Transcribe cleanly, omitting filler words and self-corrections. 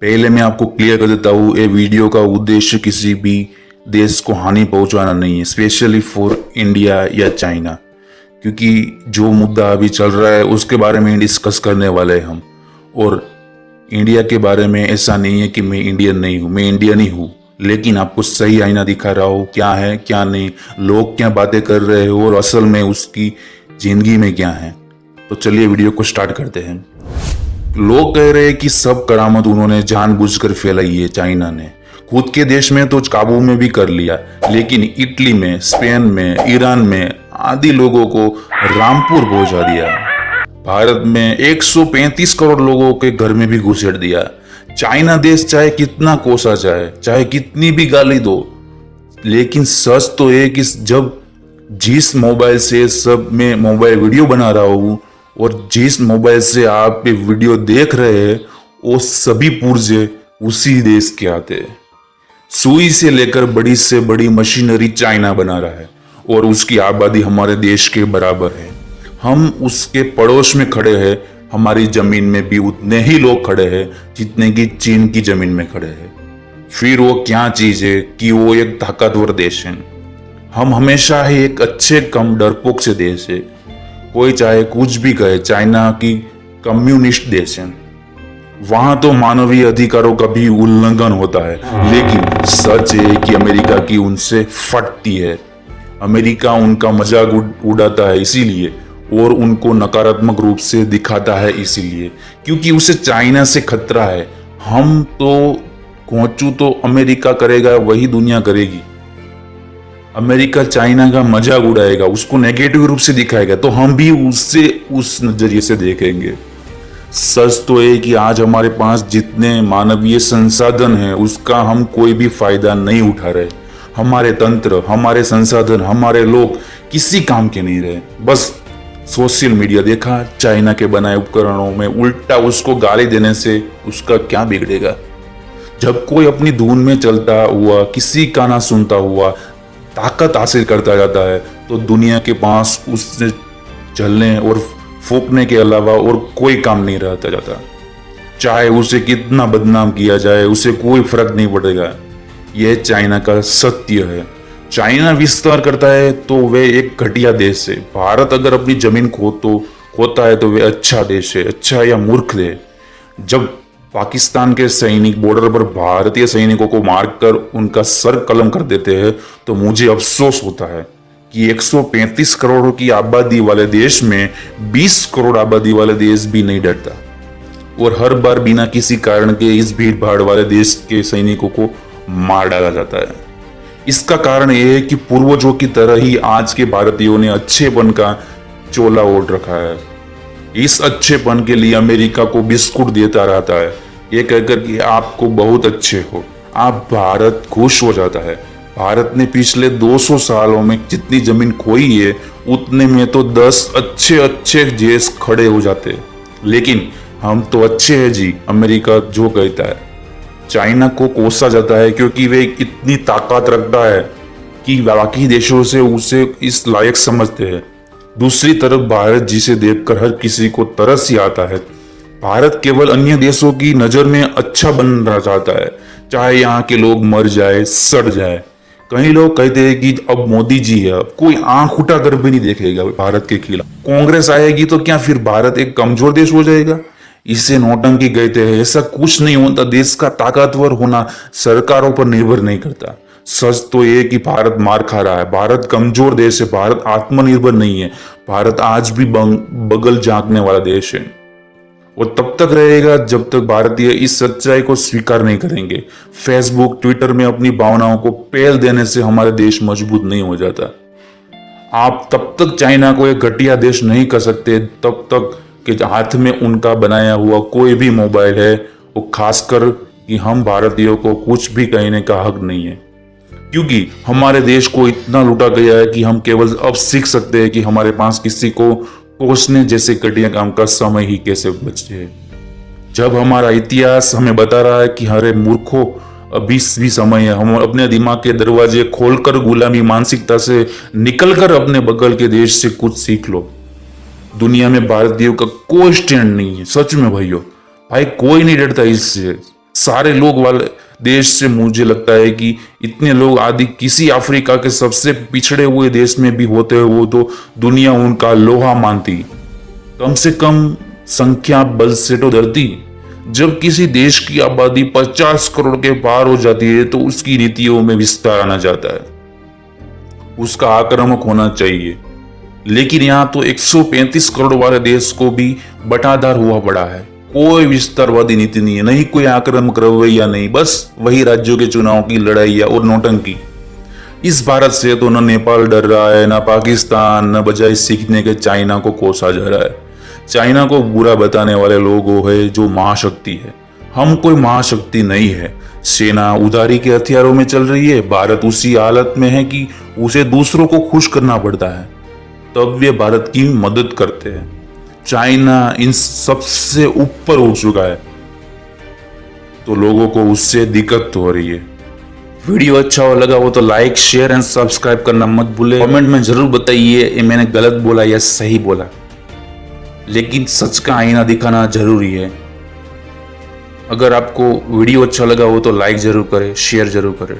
पहले मैं आपको क्लियर कर देता हूँ, ये वीडियो का उद्देश्य किसी भी देश को हानि पहुंचाना नहीं है, स्पेशली फॉर इंडिया या चाइना, क्योंकि जो मुद्दा अभी चल रहा है उसके बारे में डिस्कस करने वाले हैं हम। और इंडिया के बारे में ऐसा नहीं है कि मैं इंडियन नहीं हूँ, मैं इंडियन ही हूँ, लेकिन आपको सही आईना दिखा रहा हूँ क्या है क्या नहीं, लोग क्या बातें कर रहे हो और असल में उसकी जिंदगी में क्या है। तो चलिए वीडियो को स्टार्ट करते हैं। लोग कह रहे हैं कि सब करामत उन्होंने जानबूझकर फैलाई है चाइना ने। खुद के देश में तो काबू में भी कर लिया, लेकिन इटली में, स्पेन में, ईरान में आदि लोगों को रामपुर पहुंचा दिया। भारत में 135 करोड़ लोगों के घर में भी घुसेड़ दिया। चाइना देश चाहे कितना कोसा जाए, चाहे कितनी भी गाली दो, लेकिन सच तो है कि जब जिस मोबाइल से सब मैं मोबाइल वीडियो बना रहा हूँ और जिस मोबाइल से आप ये वीडियो देख रहे हैं, वो सभी पुर्जे उसी देश के आते हैं। सुई से लेकर बड़ी से बड़ी मशीनरी चाइना बना रहा है और उसकी आबादी हमारे देश के बराबर है। हम उसके पड़ोस में खड़े हैं, हमारी जमीन में भी उतने ही लोग खड़े हैं जितने की चीन की जमीन में खड़े हैं। फिर वो क्या चीज है कि वो एक ताकतवर देश है। हम हमेशा ही एक अच्छे कम डरपोक से देश है। कोई चाहे कुछ भी कहे, चाइना की कम्युनिस्ट देश है, वहां तो मानवीय अधिकारों का भी उल्लंघन होता है, लेकिन सच है कि अमेरिका की उनसे फटती है। अमेरिका उनका मजाक उड़ाता है इसीलिए, और उनको नकारात्मक रूप से दिखाता है इसीलिए, क्योंकि उसे चाइना से खतरा है। हम तो पहुंचू तो अमेरिका करेगा वही दुनिया करेगी। अमेरिका चाइना का मजाक उड़ाएगा, उसको नेगेटिव रूप से दिखाएगा, तो हम भी उससे उस नजरिए से देखेंगे। सच तो है कि आज हमारे पास जितने मानवीय संसाधन हैं उसका हम कोई भी फायदा नहीं उठा रहे। हमारे तंत्र, हमारे संसाधन, हमारे लोग किसी काम के नहीं रहे। बस सोशल मीडिया देखा, चाइना के बनाए उपकरणों में उल्टा उसको गाली देने से उसका क्या बिगड़ेगा। जब कोई अपनी धुन में चलता हुआ, किसी का ना सुनता हुआ ताकत हासिल करता जाता है, तो दुनिया के पास उससे चलने और फूकने के अलावा और कोई काम नहीं रहता जाता। चाहे उसे कितना बदनाम किया जाए, उसे कोई फर्क नहीं पड़ेगा। यह चाइना का सत्य है। चाइना विस्तार करता है तो वे एक घटिया देश है। भारत अगर अपनी जमीन खोता है तो वे अच्छा देश है, अच्छा या मूर्ख है। जब पाकिस्तान के सैनिक बॉर्डर पर भारतीय सैनिकों को मारकर उनका सर कलम कर देते हैं, तो मुझे अफसोस होता है कि 135 करोड़ की आबादी वाले देश में 20 करोड़ आबादी वाले देश भी नहीं डरता, और हर बार बिना किसी कारण के इस भीड़ भाड़ वाले देश के सैनिकों को मार डाला जाता है। इसका कारण यह है कि पूर्वजों की तरह ही आज के भारतीयों ने अच्छेपन का चोला ओढ़ रखा है। इस अच्छेपन के लिए अमेरिका को बिस्कुट देता रहता है, ये कहकर कि आपको बहुत अच्छे हो, आप भारत खुश हो जाता है। भारत ने पिछले 200 सालों में जितनी जमीन खोई है, उतने में तो 10 अच्छे देश खड़े हो जाते। लेकिन हम तो अच्छे हैं जी, अमेरिका जो कहता है। चाइना को कोसा जाता है क्योंकि वे इतनी ताकत रखता है कि बाकी देशों से उसे इस लायक समझते हैं। दूसरी तरफ भारत, जिसे देखकर हर किसी को तरस ही आता है। भारत केवल अन्य देशों की नजर में अच्छा बनना चाहता है, चाहे यहाँ के लोग मर जाए, सड़ जाए। कई लोग कहते हैं कि अब मोदी जी है, अब कोई आंख उठाकर भी नहीं देखेगा भारत के खिलाफ। कांग्रेस आएगी तो क्या फिर भारत एक कमजोर देश हो जाएगा? इसे नौटंकी कहते हैं। ऐसा कुछ नहीं होता। देश का ताकतवर होना सरकारों पर निर्भर नहीं करता। सच तो ये कि भारत मार खा रहा है, भारत कमजोर देश है, भारत आत्मनिर्भर नहीं है। भारत आज भी बगल झांकने वाला देश है, और तब तक रहेगा जब तक भारतीय इस सच्चाई को स्वीकार नहीं करेंगे। फेसबुक, ट्विटर में अपनी भावनाओं को पेल देने से हमारा देश मजबूत नहीं हो जाता। आप तब तक चाइना को एक घटिया देश नहीं कर सकते तब तक कि हाथ में उनका बनाया हुआ कोई भी मोबाइल है, वो खासकर कि हम भारतीयों को कुछ भी कहने का हक नहीं है, क्योंकि हमारे देश को इतना लूटा गया है कि हम केवल अब सीख सकते हैं कि हमारे पास किसी को कोसने जैसे घटिया काम का समय ही कैसे बचे। जब हमारा इतिहास हमें बता रहा है कि हरे मूर्खों, अभी भी समय है, हम अपने दिमाग के दरवाजे खोलकर गुलामी मानसिकता से निकलकर अपने बगल के देश से कुछ सीख लो। दुनिया में भारतीयों का कोई स्टैंड नहीं है, सच में भाइयों, भाई कोई नहीं डरता इससे। सारे लोग वाले देश से मुझे लगता है कि इतने लोग आदि किसी अफ्रीका के सबसे पिछड़े हुए देश में भी होते हैं, वो तो दुनिया उनका लोहा मानती। कम से कम संख्या बल से तो डरती। जब किसी देश की आबादी 50 करोड़ के पार हो जाती है तो उसकी नीतियों में विस्तार आना जाता है, उसका आक्रामक होना चाहिए। लेकिन यहाँ तो 135 करोड़ वाले देश को भी बटाधार हुआ पड़ा है। कोई विस्तारवादी नीति नहीं है, नहीं कोई आक्रामक रवैया, नहीं, बस वही राज्यों के चुनाव की लड़ाई और नौटंकी। इस भारत से तो न नेपाल डर रहा है, न पाकिस्तान, न बजाय सीखने के चाइना को कोसा जा रहा है। चाइना को बुरा बताने वाले लोग वो है जो महाशक्ति है। हम कोई महाशक्ति नहीं है। सेना उधारी के हथियारों में चल रही है। भारत उसी हालत में है कि उसे दूसरों को खुश करना पड़ता है, तब वे भारत की मदद करते हैं। चाइना इन सबसे ऊपर उठ चुका है, तो लोगों को उससे दिक्कत हो रही है। वीडियो अच्छा हो लगा हो तो लाइक, शेयर एंड सब्सक्राइब करना मत भूले। कमेंट में जरूर बताइए ये मैंने गलत बोला या सही बोला, लेकिन सच का आईना दिखाना जरूरी है। अगर आपको वीडियो अच्छा लगा हो तो लाइक जरूर करें, शेयर जरूर करें।